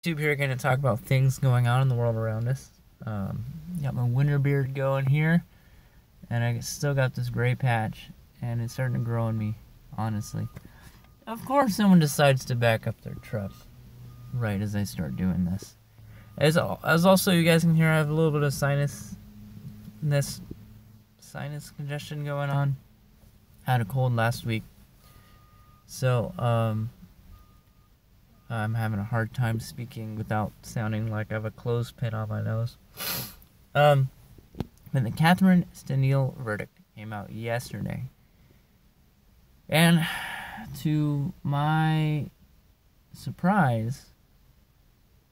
YouTube here, going to talk about things going on in the world around us. Got my winter beard going here, and I still got this gray patch, and it's starting to grow on me, honestly. Of course, someone decides to back up their truck right as I start doing this. As also, you guys can hear, I have a little bit of sinus congestion going on. Had a cold last week, so I'm having a hard time speaking without sounding like I have a clothespin on my nose. But the Kathryn Stenile verdict came out yesterday, and to my surprise,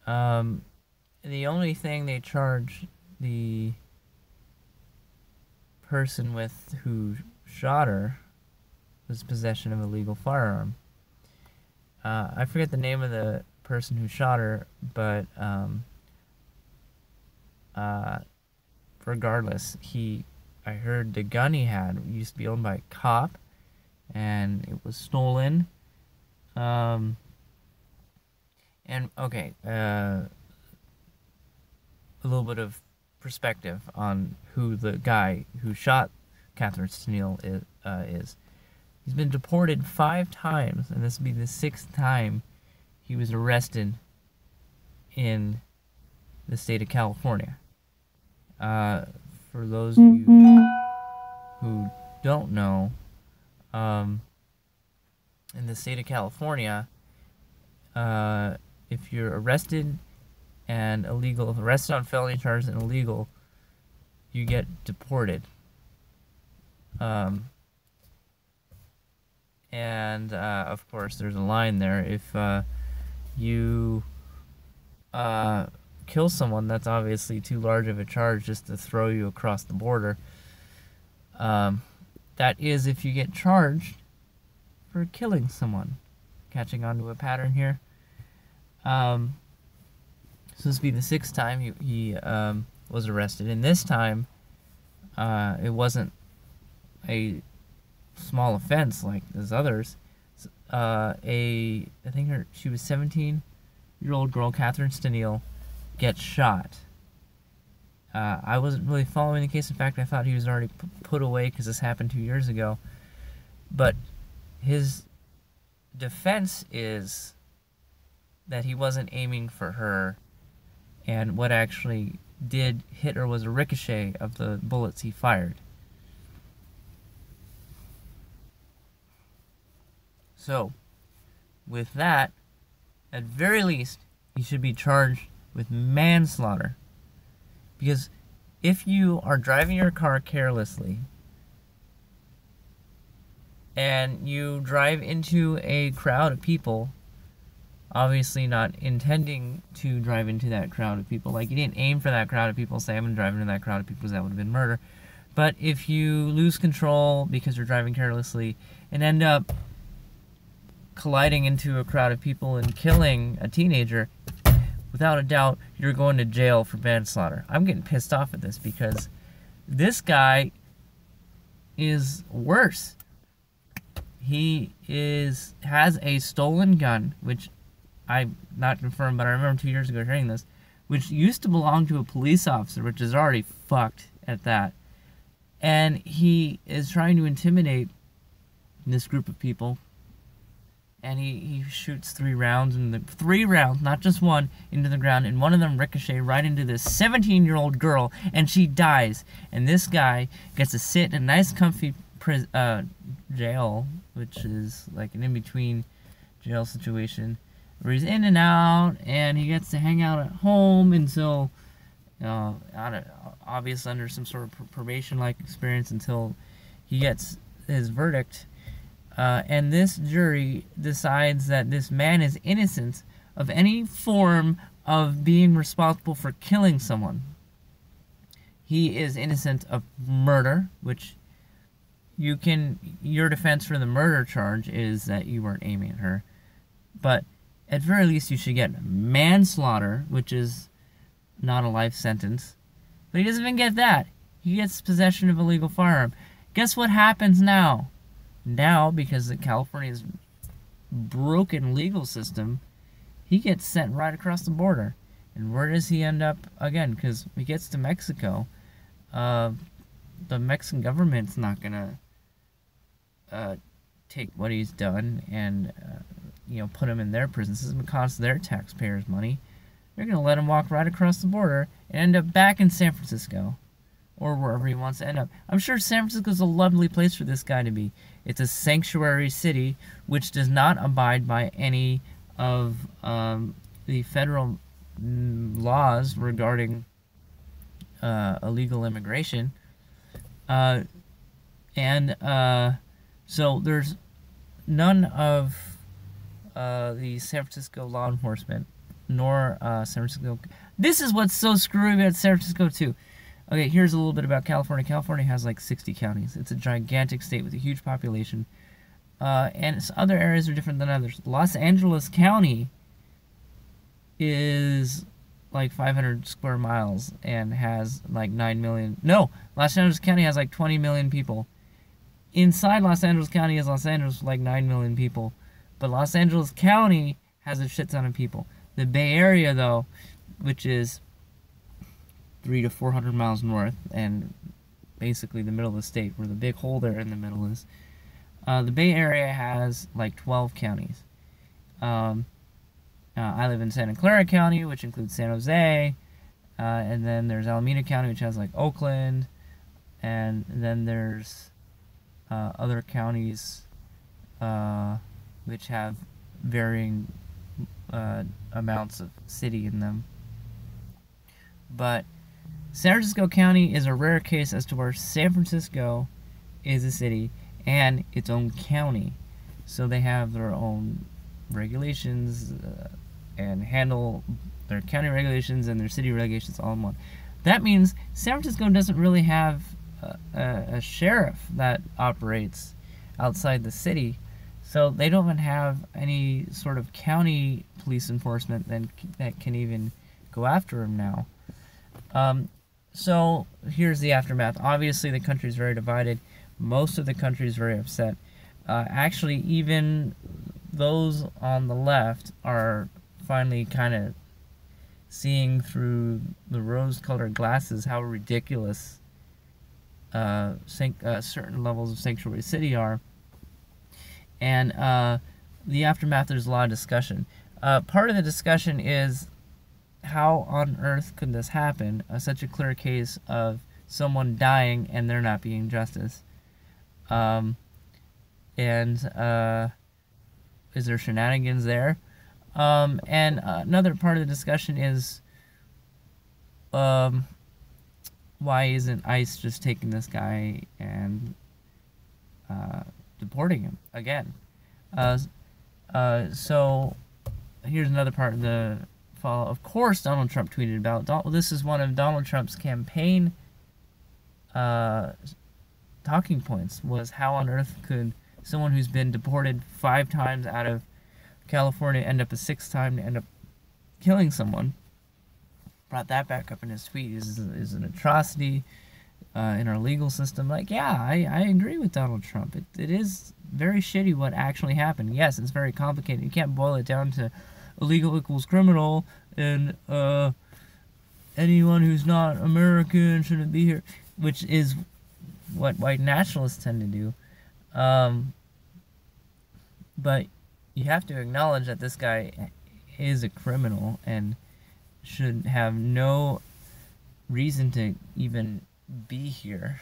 the only thing they charged the person with who shot her was possession of a legal firearm. I forget the name of the person who shot her, but regardless, I heard the gun he had used to be owned by a cop, and it was stolen. And okay, a little bit of perspective on who the guy who shot Kathryn Stenile is. He's been deported 5 times, and this will be the 6th time he was arrested in the state of California. For those of you who don't know, in the state of California, if you're arrested on felony charges and illegal, you get deported. Of course, there's a line there. If you kill someone, that's obviously too large of a charge just to throw you across the border. That is if you get charged for killing someone. Catching on to a pattern here. So this will be the 6th time he was arrested, and this time it wasn't a small offense like as others. I think she was 17-year-old girl, Kathryn Stenile, gets shot. I wasn't really following the case. In fact, I thought he was already put away because this happened 2 years ago. But his defense is that he wasn't aiming for her, and what actually did hit her was a ricochet of the bullets he fired. So, with that, at very least, he should be charged with manslaughter. Because if you are driving your car carelessly and you drive into a crowd of people, obviously not intending to drive into that crowd of people, like you didn't aim for that crowd of people, say I'm going to drive into that crowd of people, because that would have been murder. But if you lose control because you're driving carelessly and end up colliding into a crowd of people and killing a teenager, without a doubt, you're going to jail for manslaughter. I'm getting pissed off at this because this guy is worse. He has a stolen gun, which I'm not confirmed, but I remember 2 years ago hearing this, which used to belong to a police officer, which is already fucked at that. And he is trying to intimidate this group of people. And he shoots 3 rounds, and 3 rounds, not just one, into the ground, and one of them ricochet right into this 17-year-old girl, and she dies. And this guy gets to sit in a nice, comfy jail, which is like an in-between jail situation, where he's in and out, and he gets to hang out at home until, obviously under some sort of probation-like experience, until he gets his verdict. And this jury decides that this man is innocent of any form of being responsible for killing someone. He is innocent of murder, which your defense for the murder charge is that you weren't aiming at her. But at very least you should get manslaughter, which is not a life sentence. But he doesn't even get that. He gets possession of a legal firearm. Guess what happens now? Now, because of California's broken legal system, he gets sent right across the border. And where does he end up again? Because he gets to Mexico, the Mexican government's not gonna take what he's done and put him in their prisons. This is going to cost their taxpayers money. They're going to let him walk right across the border and end up back in San Francisco or wherever he wants to end up. I'm sure San Francisco is a lovely place for this guy to be. It's a sanctuary city which does not abide by any of the federal laws regarding illegal immigration. So there's none of the San Francisco law enforcement, nor San Francisco. This is what's so screwy about San Francisco, too. Okay, here's a little bit about California. California has like 60 counties. It's a gigantic state with a huge population. And other areas are different than others. Los Angeles County is like 500 square miles and has like 9 million. No, Los Angeles County has like 20 million people. Inside Los Angeles County is Los Angeles with like 9 million people. But Los Angeles County has a shit ton of people. The Bay Area, though, which is 300 to 400 miles north and basically the middle of the state, where the big hole there in the middle is, the Bay Area has like 12 counties. I live in Santa Clara County, which includes San Jose, and then there's Alameda County, which has like Oakland, and then there's other counties which have varying amounts of city in them. But San Francisco County is a rare case as to where San Francisco is a city and its own county. So they have their own regulations and handle their county regulations and their city regulations all in one. That means San Francisco doesn't really have a sheriff that operates outside the city. So they don't even have any sort of county police enforcement that can even go after him now. So here's the aftermath. Obviously, the country is very divided. Most of the country is very upset. Actually, even those on the left are finally kind of seeing through the rose-colored glasses how ridiculous certain levels of sanctuary city are. And the aftermath, there's a lot of discussion. Part of the discussion is, how on earth could this happen? Such a clear case of someone dying and there not being justice. And is there shenanigans there? And another part of the discussion is, why isn't ICE just taking this guy and deporting him again? So here's another part of the follow. Of course, Donald Trump tweeted about. This is one of Donald Trump's campaign talking points, was how on earth could someone who's been deported 5 times out of California end up a 6th time to end up killing someone. Brought that back up in his tweet. Is an atrocity in our legal system. Like, yeah, I agree with Donald Trump. It is very shitty what actually happened. Yes, it's very complicated. You can't boil it down to illegal equals criminal, and anyone who's not American shouldn't be here, which is what white nationalists tend to do. But you have to acknowledge that this guy is a criminal and should have no reason to even be here,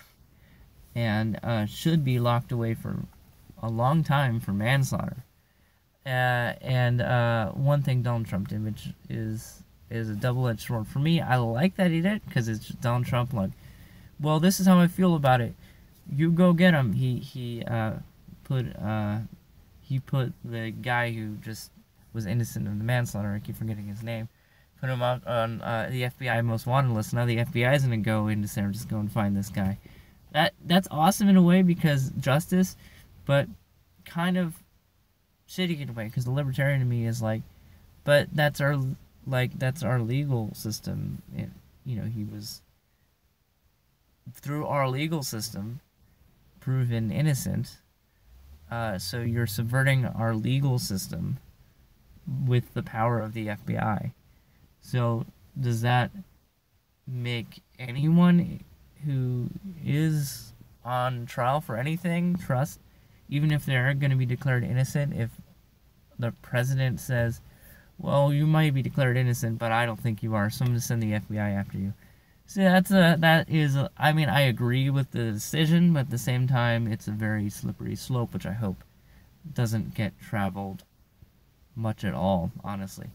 and should be locked away for a long time for manslaughter. And one thing Donald Trump did, which is a double-edged sword for me. I like that he did, because it's just Donald Trump, like, well, this is how I feel about it. You go get him. He put the guy who just was innocent of the manslaughter, I keep forgetting his name, put him up on the FBI most wanted list. Now the FBI is going to go into San Francisco and find this guy. That's awesome in a way, because justice, but kind of shitty in a way, because the libertarian to me is like, but that's our legal system. And, he was, through our legal system, proven innocent. So you're subverting our legal system with the power of the FBI. So does that make anyone who is on trial for anything trust, even if they're going to be declared innocent, if the president says, well, you might be declared innocent, but I don't think you are, so I'm going to send the FBI after you. So I mean, I agree with the decision, but at the same time, it's a very slippery slope, which I hope doesn't get traveled much at all, honestly.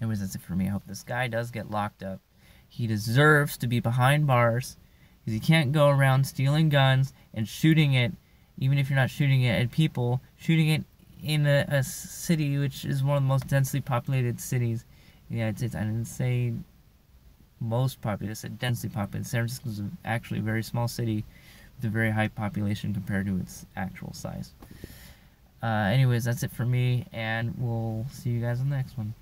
Anyways, that's it for me. I hope this guy does get locked up. He deserves to be behind bars, because he can't go around stealing guns and shooting it, even if you're not shooting it at people, shooting it in a city which is one of the most densely populated cities in the United States. I didn't say most populous, a densely populated. San Francisco is actually a very small city with a very high population compared to its actual size. Anyways, that's it for me, and we'll see you guys on the next one.